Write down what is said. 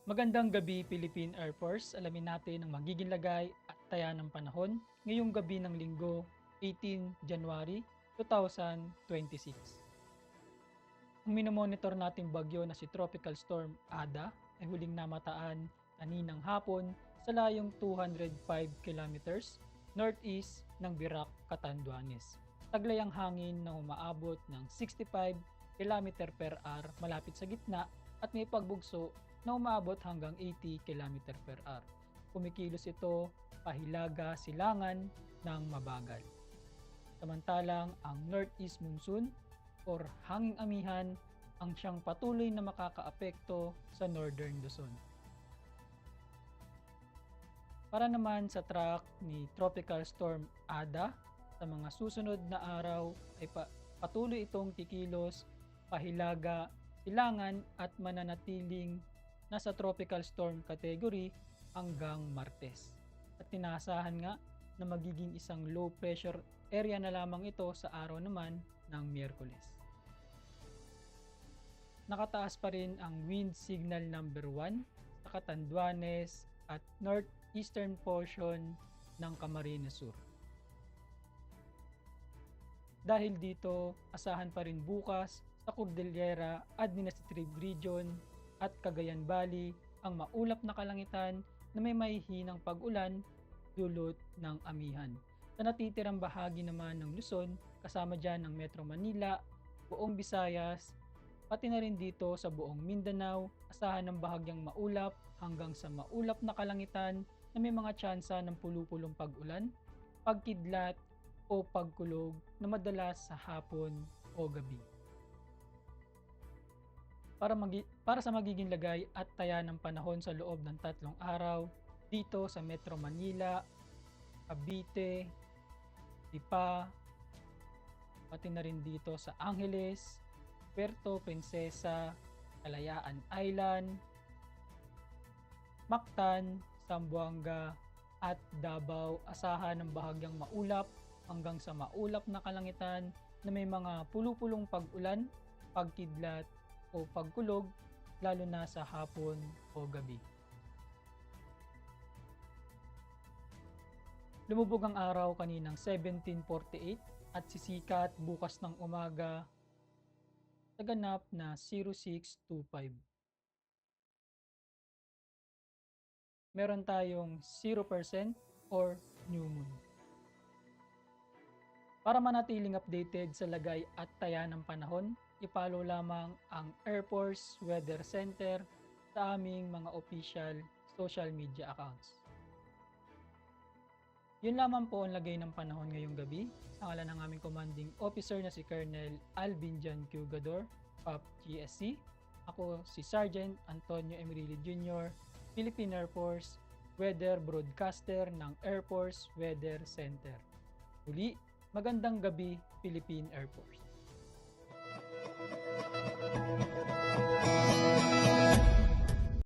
Magandang gabi, Philippine Air Force. Alamin natin ang magiging lagay at taya ng panahon ngayong gabi ng linggo, 18 January 2026. Ang minomonitor nating bagyo na si Tropical Storm Ada ay huling namataan kaninang hapon sa layong 205 kilometers northeast ng Virac, Catanduanes. Taglay ang hangin na umaabot ng 65 km per hour malapit sa gitna at may pagbugso na umaabot hanggang 80 km per hour. Kumikilos ito pahilaga silangan ng mabagal. Samantalang ang northeast monsoon or hanging amihan ang siyang patuloy na makakaapekto sa northern Luzon. Para naman sa track ni Tropical Storm Ada, sa mga susunod na araw ay patuloy itong kikilos, pahilaga, silangan at mananatiling nasa tropical storm category hanggang Martes. At tinaasahan nga na magiging isang low pressure area na lamang ito sa araw naman ng Miyerkules. Nakataas pa rin ang wind signal number 1 sa Catanduanes at northeastern portion ng Camarines Sur. Dahil dito, asahan pa rin bukas sa Cordillera Administrative Region at Cagayan Valley ang maulap na kalangitan na may mahihinang pag-ulan dulot ng amihan. Sa natitirang bahagi naman ng Luzon, kasama dyan ng Metro Manila, buong Visayas, pati na rin dito sa buong Mindanao, asahan ng bahagyang maulap hanggang sa maulap na kalangitan na may mga tsansa ng pulupulong pag-ulan, pagkidlat o pagkulog na madalas sa hapon o gabi. Para sa magiging lagay at taya ng panahon sa loob ng 3 araw dito sa Metro Manila, Cavite, Lipa, pati na rin dito sa Angeles, Puerto Princesa, Kalayaan Island, Mactan, Zamboanga at Davao, asahan ng bahagyang maulap hanggang sa maulap na kalangitan na may mga pulupulong pag-ulan, pagkidlat o pagkulog lalo na sa hapon o gabi. Lumubog ang araw kaninang 17:48 at sisikat bukas ng umaga sa ganap na 06:25. Meron tayong 0% or new moon. Para manatiling updated sa lagay at taya ng panahon, i-follow lamang ang Air Force Weather Center sa aming mga official social media accounts. Yun lamang po ang lagay ng panahon ngayong gabi. Sa ngalan ng aming commanding officer na si Colonel Alvin John Cugador, PAP GSC. Ako si Sergeant Antonio Emerili Jr., Philippine Air Force Weather Broadcaster ng Air Force Weather Center. Muli, magandang gabi, Philippine Air Force.